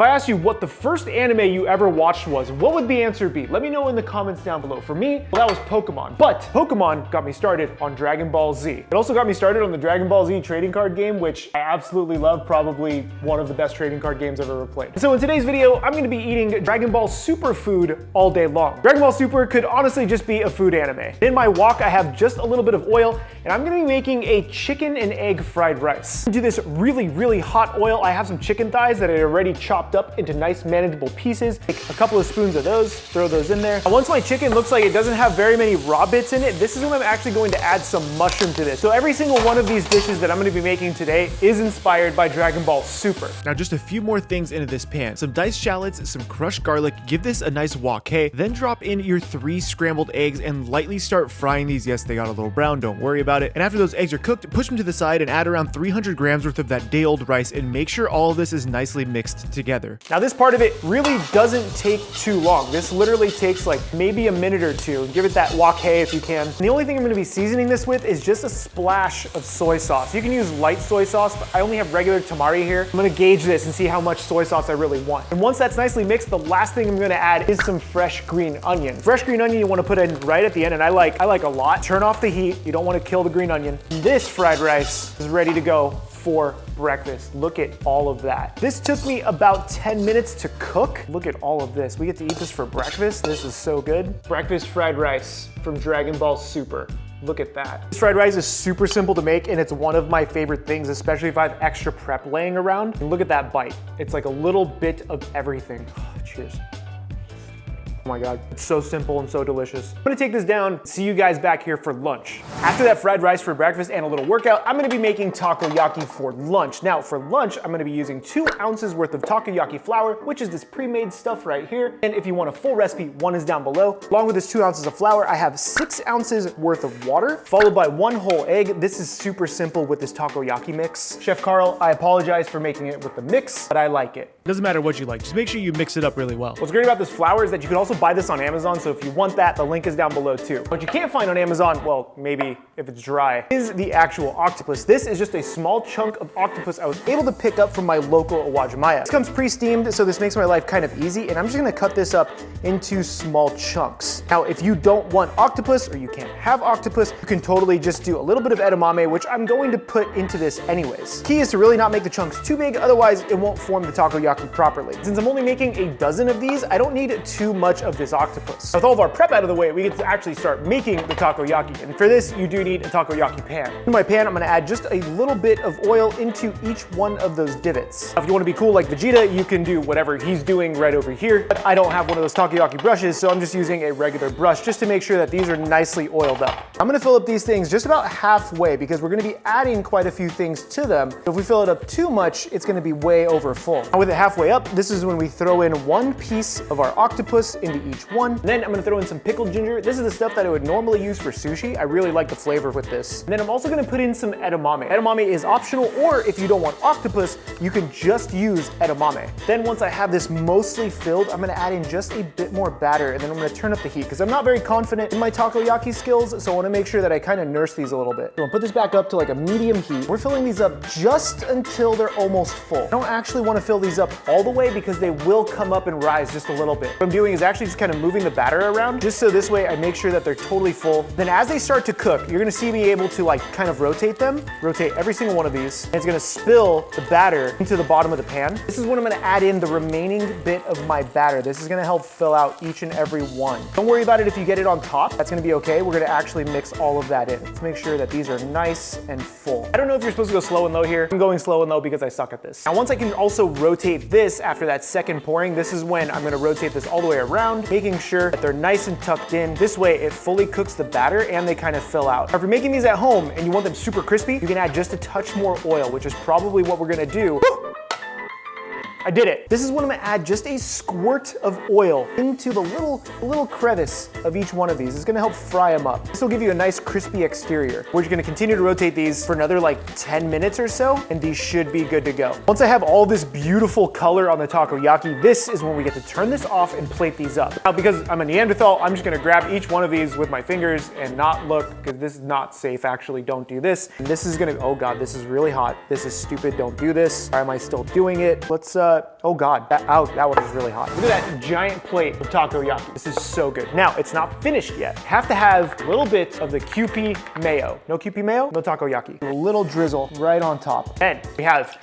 If I asked you what the first anime you ever watched was, what would the answer be? Let me know in the comments down below. For me, well, that was Pokemon. But Pokemon got me started on Dragon Ball Z. It also got me started on the Dragon Ball Z trading card game, which I absolutely love, probably one of the best trading card games I've ever played. So in today's video, I'm gonna be eating Dragon Ball Super food all day long. Dragon Ball Super could honestly just be a food anime. In my wok, I have just a little bit of oil, and I'm gonna be making a chicken and egg fried rice. To this really hot oil, I have some chicken thighs that I already chopped up into nice manageable pieces. Take a couple of spoons of those, throw those in there. Once my chicken looks like it doesn't have very many raw bits in it, this is when I'm actually going to add some mushroom to this. So every single one of these dishes that I'm gonna be making today is inspired by Dragon Ball Super. Now just a few more things into this pan. Some diced shallots, some crushed garlic, give this a nice wok, hey? Then drop in your 3 scrambled eggs and lightly start frying these. Yes, they got a little brown, don't worry about it. And after those eggs are cooked, push them to the side and add around 300 grams worth of that day-old rice and make sure all of this is nicely mixed together. Now this part of it really doesn't take too long. This literally takes like maybe a minute or two. Give it that wok hey if you can. And the only thing I'm gonna be seasoning this with is just a splash of soy sauce. You can use light soy sauce, but I only have regular tamari here. I'm gonna gauge this and see how much soy sauce I really want. And once that's nicely mixed, the last thing I'm gonna add is some fresh green onion. Fresh green onion you wanna put in right at the end, and I like a lot. Turn off the heat. You don't wanna kill the green onion. This fried rice is ready to go for breakfast. Look at all of that. This took me about 10 minutes to cook. Look at all of this. We get to eat this for breakfast. This is so good. Breakfast fried rice from Dragon Ball Super. Look at that. This fried rice is super simple to make, and it's one of my favorite things, especially if I have extra prep laying around. And look at that bite. It's like a little bit of everything. Cheers. Oh my God, it's so simple and so delicious. I'm gonna take this down, see you guys back here for lunch. After that fried rice for breakfast and a little workout, I'm gonna be making takoyaki for lunch. Now for lunch, I'm gonna be using 2 ounces worth of takoyaki flour, which is this pre-made stuff right here. And if you want a full recipe, one is down below. Along with this 2 ounces of flour, I have 6 ounces worth of water, followed by 1 whole egg. This is super simple with this takoyaki mix. Chef Carl, I apologize for making it with the mix, but I like it. Doesn't matter what you like, just make sure you mix it up really well. What's great about this flour is that you can also buy this on Amazon, so if you want that, the link is down below too. What you can't find on Amazon, well, maybe if it's dry, is the actual octopus. This is just a small chunk of octopus I was able to pick up from my local Awajimaya. This comes pre-steamed, so this makes my life kind of easy, and I'm just gonna cut this up into small chunks. Now, if you don't want octopus, or you can't have octopus, you can totally just do a little bit of edamame, which I'm going to put into this anyways. Key is to really not make the chunks too big, otherwise it won't form the takoyaki properly. Since I'm only making a dozen of these, I don't need too much of this octopus. With all of our prep out of the way, we get to actually start making the takoyaki. And for this, you do need a takoyaki pan. In my pan, I'm gonna add just a little bit of oil into each one of those divots. Now, if you wanna be cool like Vegeta, you can do whatever he's doing right over here. But I don't have one of those takoyaki brushes, so I'm just using a regular brush just to make sure that these are nicely oiled up. I'm gonna fill up these things just about halfway because we're gonna be adding quite a few things to them. If we fill it up too much, it's gonna be way over full. Now with it halfway up, this is when we throw in 1 piece of our octopus into each one. And then I'm gonna throw in some pickled ginger. This is the stuff that I would normally use for sushi. I really like the flavor with this. And then I'm also gonna put in some edamame. Edamame is optional, or if you don't want octopus, you can just use edamame. Then once I have this mostly filled, I'm gonna add in just a bit more batter, and then I'm gonna turn up the heat because I'm not very confident in my takoyaki skills, so I wanna make sure that I kind of nurse these a little bit. So I'm gonna put this back up to like a medium heat. We're filling these up just until they're almost full. I don't actually wanna fill these up all the way because they will come up and rise just a little bit. What I'm doing is actually just kind of moving the batter around, just so this way I make sure that they're totally full. Then as they start to cook, you're gonna see me able to like kind of rotate them, rotate every single one of these, and it's gonna spill the batter into the bottom of the pan. This is when I'm gonna add in the remaining bit of my batter. This is gonna help fill out each and every one. Don't worry about it if you get it on top, that's gonna be okay. We're gonna actually mix all of that in. Let's make sure that these are nice and full. I don't know if you're supposed to go slow and low here. I'm going slow and low because I suck at this. Now once I can also rotate this after that second pouring, this is when I'm gonna rotate this all the way around, making sure that they're nice and tucked in. This way it fully cooks the batter and they kind of fill out. Now, if you're making these at home and you want them super crispy, you can add just a touch more oil, which is probably what we're gonna do. I did it. This is when I'm gonna add just a squirt of oil into the little crevice of each one of these. It's gonna help fry them up. This will give you a nice crispy exterior. We're just gonna continue to rotate these for another like 10 minutes or so, and these should be good to go. Once I have all this beautiful color on the takoyaki, this is when we get to turn this off and plate these up. Now, because I'm a Neanderthal, I'm just gonna grab each one of these with my fingers and not look, because this is not safe, actually, don't do this. And this is gonna, oh God, this is really hot. This is stupid, don't do this. Why am I still doing it? Let's oh God, that one is really hot. Look at that giant plate of takoyaki. This is so good. Now, it's not finished yet. Have to have a little bit of the Kewpie mayo. No Kewpie mayo, no takoyaki. A little drizzle right on top. And we have,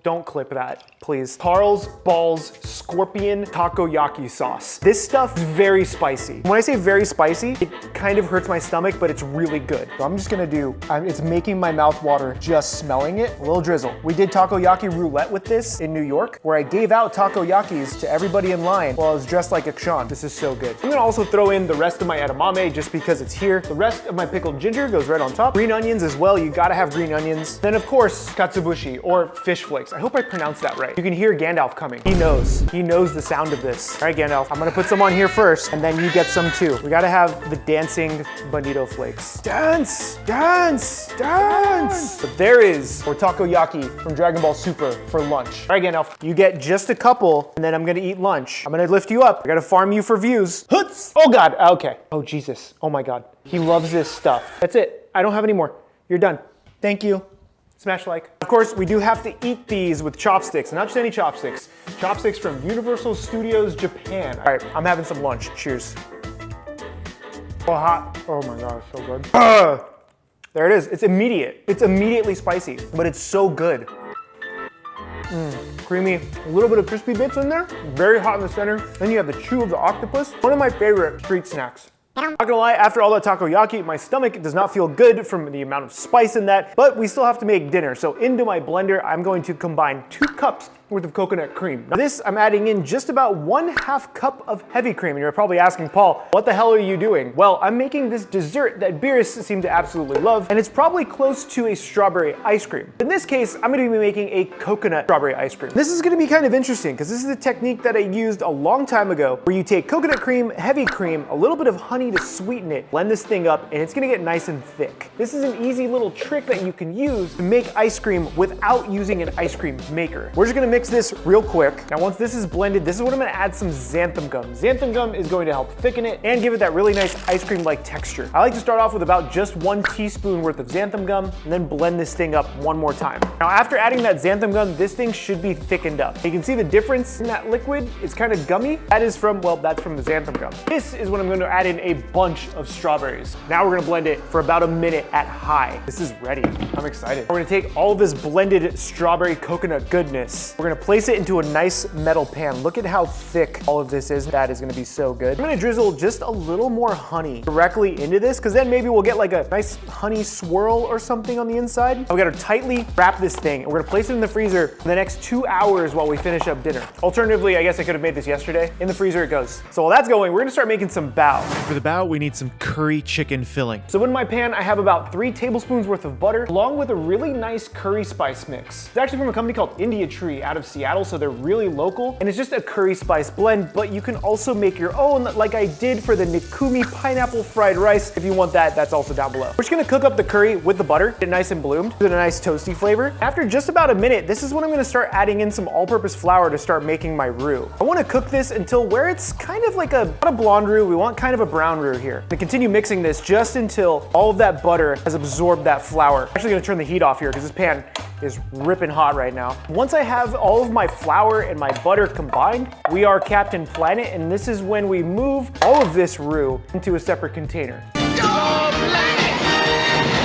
don't clip that, please. Carl's Balls Scorpion Takoyaki Sauce. This stuff is very spicy. When I say very spicy, it kind of hurts my stomach, but it's really good. So I'm just gonna do, it's making my mouth water just smelling it. A little drizzle. We did takoyaki roulette with this in New York, where I gave out takoyakis to everybody in line while I was dressed like a Kshan. This is so good. I'm gonna also throw in the rest of my edamame just because it's here. The rest of my pickled ginger goes right on top. Green onions as well, you gotta have green onions. Then of course, katsubushi or fish flakes. I hope I pronounced that right. You can hear Gandalf coming. He knows the sound of this. All right, Gandalf, I'm gonna put some on here first and then you get some too. We gotta have the dancing bonito flakes. Dance, dance, dance. But there is our takoyaki from Dragon Ball Super for lunch. All right, Gandalf, you get just a couple and then I'm gonna eat lunch. I'm gonna lift you up. I gotta farm you for views. Hoots! Oh God, okay. Oh Jesus, oh my God. He loves this stuff. That's it, I don't have any more. You're done. Thank you. Smash like. Of course, we do have to eat these with chopsticks, not just any chopsticks. Chopsticks from Universal Studios Japan. All right, I'm having some lunch. Cheers. Oh, hot. Oh my God, it's so good. There it is. It's immediate. It's immediately spicy, but it's so good. Creamy, a little bit of crispy bits in there. Very hot in the center. Then you have the chew of the octopus. One of my favorite street snacks. Not gonna lie, after all that takoyaki, my stomach does not feel good from the amount of spice in that, but we still have to make dinner. So into my blender, I'm going to combine 2 cups worth of coconut cream. Now this, I'm adding in just about 1/2 cup of heavy cream. And you're probably asking, Paul, what the hell are you doing? Well, I'm making this dessert that beerists seem to absolutely love, and it's probably close to a strawberry ice cream. In this case, I'm gonna be making a coconut strawberry ice cream. This is gonna be kind of interesting because this is a technique that I used a long time ago where you take coconut cream, heavy cream, a little bit of honey to sweeten it, blend this thing up, and it's gonna get nice and thick. This is an easy little trick that you can use to make ice cream without using an ice cream maker. We're just gonna mix this real quick. Now once this is blended, this is what I'm gonna add some xanthan gum. Xanthan gum is going to help thicken it and give it that really nice ice cream-like texture. I like to start off with about just 1 teaspoon worth of xanthan gum and then blend this thing up one more time. Now after adding that xanthan gum, this thing should be thickened up. You can see the difference in that liquid. It's kind of gummy. That is from, well, that's from the xanthan gum. This is when I'm going to add in a bunch of strawberries. Now we're gonna blend it for about a minute at high. This is ready. I'm excited. We're gonna take all of this blended strawberry coconut goodness. We're gonna place it into a nice metal pan. Look at how thick all of this is. That is gonna be so good. I'm gonna drizzle just a little more honey directly into this because then maybe we'll get like a nice honey swirl or something on the inside. And we gotta tightly wrap this thing and we're gonna place it in the freezer for the next 2 hours while we finish up dinner. Alternatively, I guess I could have made this yesterday. In the freezer it goes. So while that's going, we're gonna start making some bao. For the bao, we need some curry chicken filling. So in my pan, I have about 3 tablespoons worth of butter, along with a really nice curry spice mix. It's actually from a company called India Tree out of Seattle, so they're really local, and it's just a curry spice blend, but you can also make your own, like I did for the Nikumi pineapple fried rice. If you want that, that's also down below. We're just gonna cook up the curry with the butter, get it nice and bloomed, get a nice toasty flavor. After just about a minute, this is when I'm gonna start adding in some all-purpose flour to start making my roux. I wanna cook this until where it's kind of like not a blonde roux, we want kind of a brown roux here. To continue mixing this just until all of that butter has absorbed that flour. I'm actually gonna turn the heat off here because this pan is ripping hot right now. Once I have all of my flour and my butter combined, we are Captain Planet, and this is when we move all of this roux into a separate container.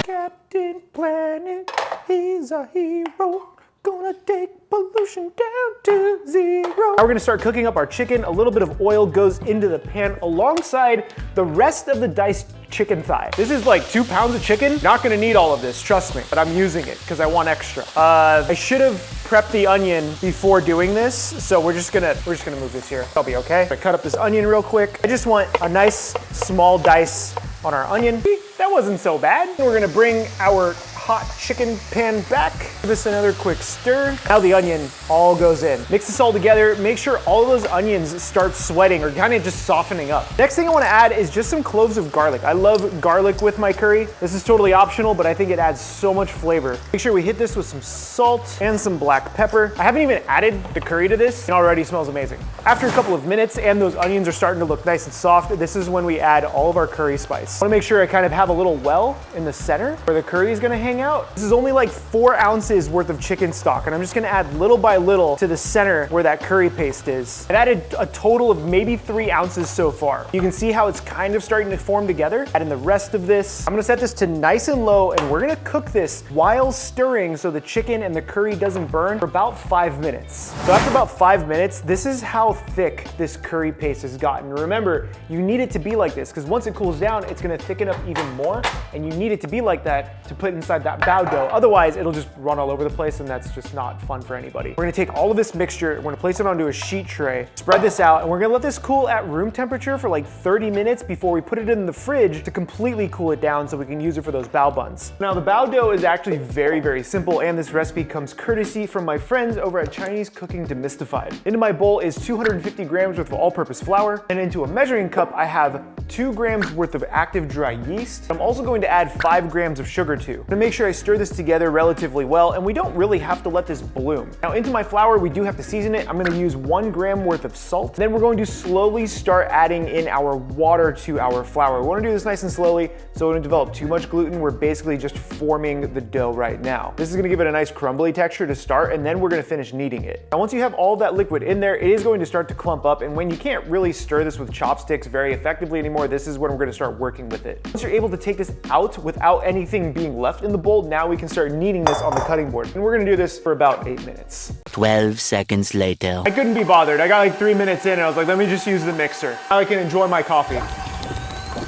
Captain Planet, he's a hero. Gonna take pollution down to 0. Now we're gonna start cooking up our chicken. A little bit of oil goes into the pan alongside the rest of the diced chicken thigh. This is like 2 pounds of chicken. Not gonna need all of this, trust me, but I'm using it because I want extra. I should have prepped the onion before doing this, so we're just gonna move this here. I'll be okay. I cut up this onion real quick. I just want a nice small dice on our onion. That wasn't so bad. We're gonna bring our hot chicken pan back. Give this another quick stir. Now the onion all goes in. Mix this all together. Make sure all of those onions start sweating or kind of just softening up. Next thing I want to add is just some cloves of garlic. I love garlic with my curry. This is totally optional, but I think it adds so much flavor. Make sure we hit this with some salt and some black pepper. I haven't even added the curry to this. It already smells amazing. After a couple of minutes and those onions are starting to look nice and soft, this is when we add all of our curry spice. I want to make sure I kind of have a little well in the center where the curry is going to hang hang out? This is only like 4 ounces worth of chicken stock, and I'm just gonna add little by little to the center where that curry paste is. I've added a total of maybe 3 ounces so far. You can see how it's kind of starting to form together. Add in the rest of this. I'm gonna set this to nice and low, and we're gonna cook this while stirring so the chicken and the curry doesn't burn for about 5 minutes. So after about 5 minutes, this is how thick this curry paste has gotten. Remember, you need it to be like this, because once it cools down, it's gonna thicken up even more, and you need it to be like that to put inside that bao dough. Otherwise, it'll just run all over the place, and that's just not fun for anybody. We're gonna take all of this mixture, we're gonna place it onto a sheet tray, spread this out, and we're gonna let this cool at room temperature for like 30 minutes before we put it in the fridge to completely cool it down so we can use it for those bao buns. Now, the bao dough is actually very, very simple, and this recipe comes courtesy from my friends over at Chinese Cooking Demystified. Into my bowl is 250 grams worth of all-purpose flour, and into a measuring cup, I have 2 grams worth of active dry yeast. I'm also going to add 5 grams of sugar to. I'm gonna make sure I stir this together relatively well, and we don't really have to let this bloom. Now, into my flour, we do have to season it. I'm gonna use 1 gram worth of salt. Then we're going to slowly start adding in our water to our flour. We wanna do this nice and slowly so we don't develop too much gluten. We're basically just forming the dough right now. This is gonna give it a nice crumbly texture to start, and then we're gonna finish kneading it. Now, once you have all that liquid in there, it is going to start to clump up, and when you can't really stir this with chopsticks very effectively anymore, this is when we're gonna start working with it. Once you're able to take this out without anything being left in the bowl, now we can start kneading this on the cutting board. And we're gonna do this for about 8 minutes. 12 seconds later. I couldn't be bothered. I got like 3 minutes in and I was like, let me just use the mixer. Now I can enjoy my coffee.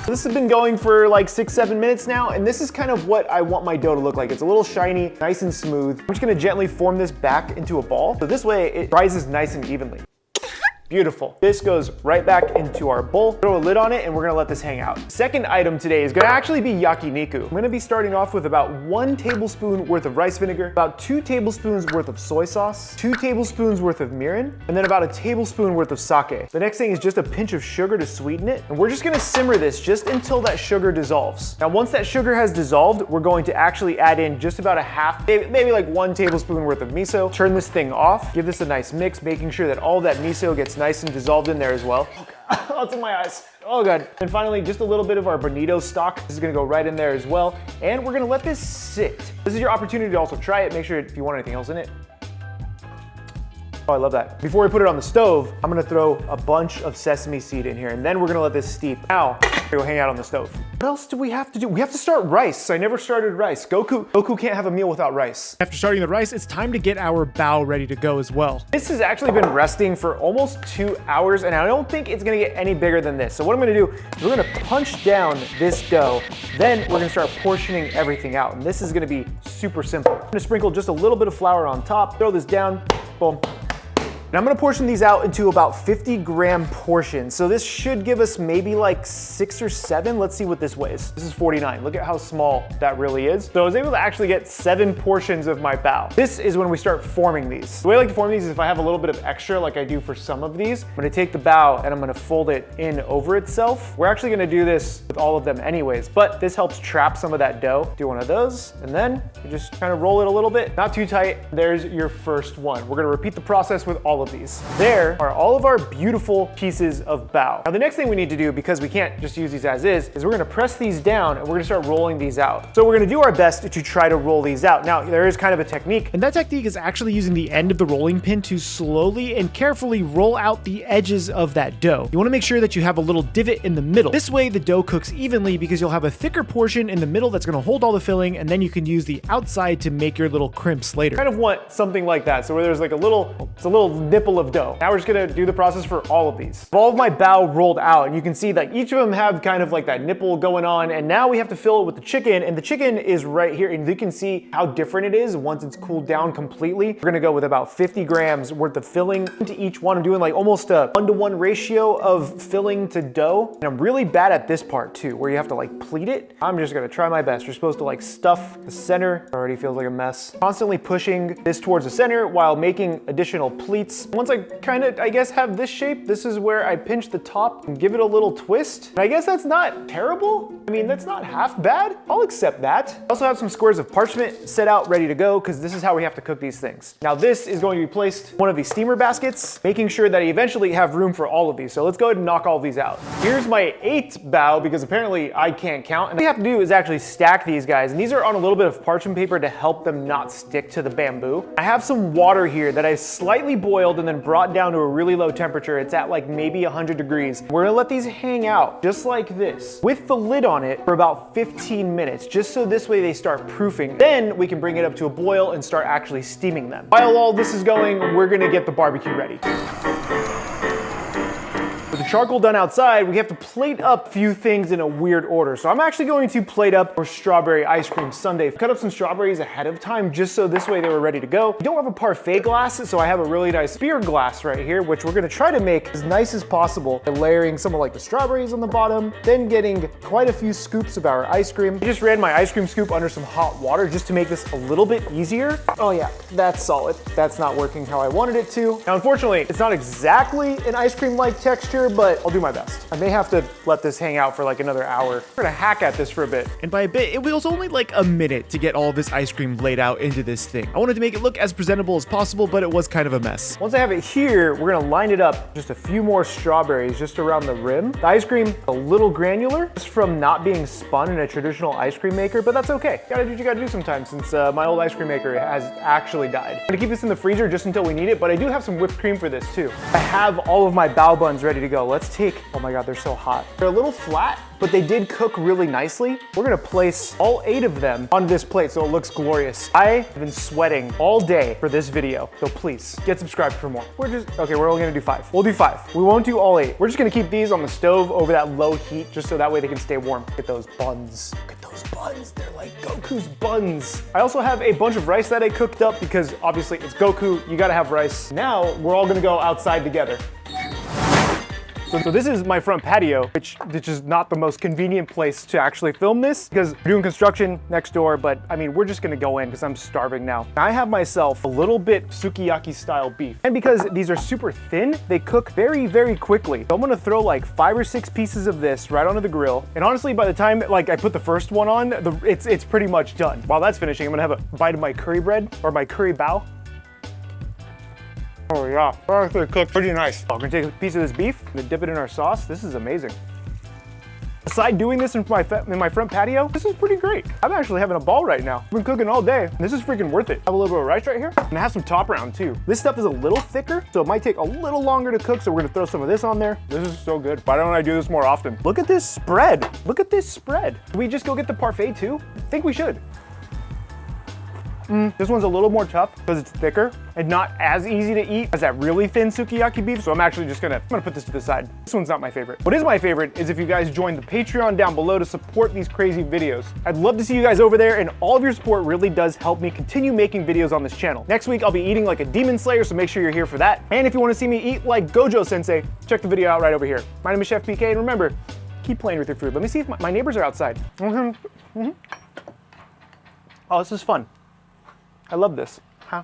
This has been going for like 6-7 minutes now, and this is kind of what I want my dough to look like. It's a little shiny, nice and smooth. I'm just gonna gently form this back into a ball. So this way it rises nice and evenly. Beautiful. This goes right back into our bowl. Throw a lid on it, and we're gonna let this hang out. Second item today is gonna actually be yakiniku. I'm gonna be starting off with about 1 tablespoon worth of rice vinegar, about 2 tablespoons worth of soy sauce, 2 tablespoons worth of mirin, and then about a tablespoon worth of sake. The next thing is just a pinch of sugar to sweeten it, and we're just gonna simmer this just until that sugar dissolves. Now, once that sugar has dissolved, we're going to actually add in just about a half, maybe like 1 tablespoon worth of miso. Turn this thing off, give this a nice mix, making sure that all that miso gets nice and dissolved in there as well. Oh, that's in my eyes. Oh, good. And finally, just a little bit of our bonito stock. This is gonna go right in there as well. And we're gonna let this sit. This is your opportunity to also try it. Make sure if you want anything else in it. Oh, I love that. Before we put it on the stove, I'm gonna throw a bunch of sesame seed in here, and then we're gonna let this steep. Now, we're gonna hang out on the stove. What else do we have to do? We have to start rice. I never started rice. Goku can't have a meal without rice. After starting the rice, it's time to get our bao ready to go as well. This has actually been resting for almost 2 hours, and I don't think it's gonna get any bigger than this. So what I'm gonna do is we're gonna punch down this dough, then we're gonna start portioning everything out. And this is gonna be super simple. I'm gonna sprinkle just a little bit of flour on top, throw this down, boom. And I'm gonna portion these out into about 50-gram portions. So this should give us maybe like 6 or 7. Let's see what this weighs. This is 49. Look at how small that really is. So I was able to actually get 7 portions of my bao. This is when we start forming these. The way I like to form these is if I have a little bit of extra, like I do for some of these, I'm gonna take the bao and I'm gonna fold it in over itself. We're actually gonna do this with all of them anyways, but this helps trap some of that dough. Do one of those, and then you just kind of roll it a little bit. Not too tight. There's your first one. We're gonna repeat the process with all of these. There are all of our beautiful pieces of bao. Now the next thing we need to do, because we can't just use these as is we're gonna press these down and we're gonna start rolling these out. So we're gonna do our best to try to roll these out. Now there is kind of a technique. And that technique is actually using the end of the rolling pin to slowly and carefully roll out the edges of that dough. You wanna make sure that you have a little divot in the middle. This way the dough cooks evenly because you'll have a thicker portion in the middle that's gonna hold all the filling, and then you can use the outside to make your little crimps later. Kind of want something like that. So where there's like a little nipple of dough. Now we're just gonna do the process for all of these. All of my bao rolled out, and you can see that each of them have kind of like that nipple going on, and now we have to fill it with the chicken, and the chicken is right here, and you can see how different it is once it's cooled down completely. We're gonna go with about 50 grams worth of filling into each one. I'm doing like almost a 1-to-1 ratio of filling to dough, and I'm really bad at this part too, where you have to like pleat it. I'm just gonna try my best. You're supposed to like stuff the center. It already feels like a mess. Constantly pushing this towards the center while making additional pleats baskets. Once I kind of, I guess, have this shape, this is where I pinch the top and give it a little twist. And I guess that's not terrible. I mean, that's not half bad. I'll accept that. I also have some squares of parchment set out, ready to go, because this is how we have to cook these things. Now this is going to be placed in one of these steamer baskets, making sure that I eventually have room for all of these. So let's go ahead and knock all of these out. Here's my 8th bao, because apparently I can't count. And what we have to do is actually stack these guys. And these are on a little bit of parchment paper to help them not stick to the bamboo. I have some water here that I slightly boiled and then brought down to a really low temperature. It's at like maybe 100 degrees. We're gonna let these hang out just like this with the lid on it for about 15 minutes, just so this way they start proofing. Then we can bring it up to a boil and start actually steaming them. While all this is going, we're gonna get the barbecue ready. With the charcoal done outside, we have to plate up a few things in a weird order. So I'm actually going to plate up our strawberry ice cream sundae. Cut up some strawberries ahead of time just so this way they were ready to go. We don't have a parfait glass, so I have a really nice beer glass right here, which we're gonna try to make as nice as possible by layering some of like the strawberries on the bottom, then getting quite a few scoops of our ice cream. I just ran my ice cream scoop under some hot water just to make this a little bit easier. Oh yeah, that's solid. That's not working how I wanted it to. Now, unfortunately, it's not exactly an ice cream-like texture, but I'll do my best. I may have to let this hang out for like another hour. We're gonna hack at this for a bit. And by a bit, it was only like a minute to get all of this ice cream laid out into this thing. I wanted to make it look as presentable as possible, but it was kind of a mess. Once I have it here, we're gonna line it up just a few more strawberries just around the rim. The ice cream, a little granular, just from not being spun in a traditional ice cream maker, but that's okay. Gotta do what you gotta do sometimes, since my old ice cream maker has actually died. I'm gonna keep this in the freezer just until we need it, but I do have some whipped cream for this too. I have all of my bao buns ready to go. Let's take, oh my God, they're so hot. They're a little flat, but they did cook really nicely. We're gonna place all 8 of them on this plate so it looks glorious. I have been sweating all day for this video, so please get subscribed for more. Okay, we're only gonna do 5. We'll do 5. We won't do all 8. We're just gonna keep these on the stove over that low heat just so that way they can stay warm. Look at those buns. Look at those buns. They're like Goku's buns. I also have a bunch of rice that I cooked up because obviously it's Goku, you gotta have rice. Now we're all gonna go outside together. So this is my front patio, which is not the most convenient place to actually film this because we're doing construction next door, but I mean, we're just gonna go in because I'm starving now. I have myself a little bit sukiyaki style beef. And because these are super thin, they cook very, very quickly. So I'm gonna throw like 5 or 6 pieces of this right onto the grill. And honestly, by the time like I put the first one on, it's pretty much done. While that's finishing, I'm gonna have a bite of my curry bread or my curry bao. Oh yeah, that actually cooked pretty nice. I'm gonna take a piece of this beef and dip it in our sauce. This is amazing. Aside doing this in my front patio, this is pretty great. I'm actually having a ball right now. I've been cooking all day. This is freaking worth it. I have a little bit of rice right here. And I have some top round too. This stuff is a little thicker, so it might take a little longer to cook, so we're gonna throw some of this on there. This is so good. Why don't I do this more often? Look at this spread. Look at this spread. Can we just go get the parfait too? I think we should. This one's a little more tough because it's thicker and not as easy to eat as that really thin sukiyaki beef. So I'm actually just gonna put this to the side. This one's not my favorite. What is my favorite is if you guys join the Patreon down below to support these crazy videos. I'd love to see you guys over there, and all of your support really does help me continue making videos on this channel. Next week, I'll be eating like a demon slayer, so make sure you're here for that. And if you wanna see me eat like Gojo Sensei, check the video out right over here. My name is Chefpk, and remember, keep playing with your food. Let me see if my neighbors are outside. Oh, this is fun. I love this. Huh?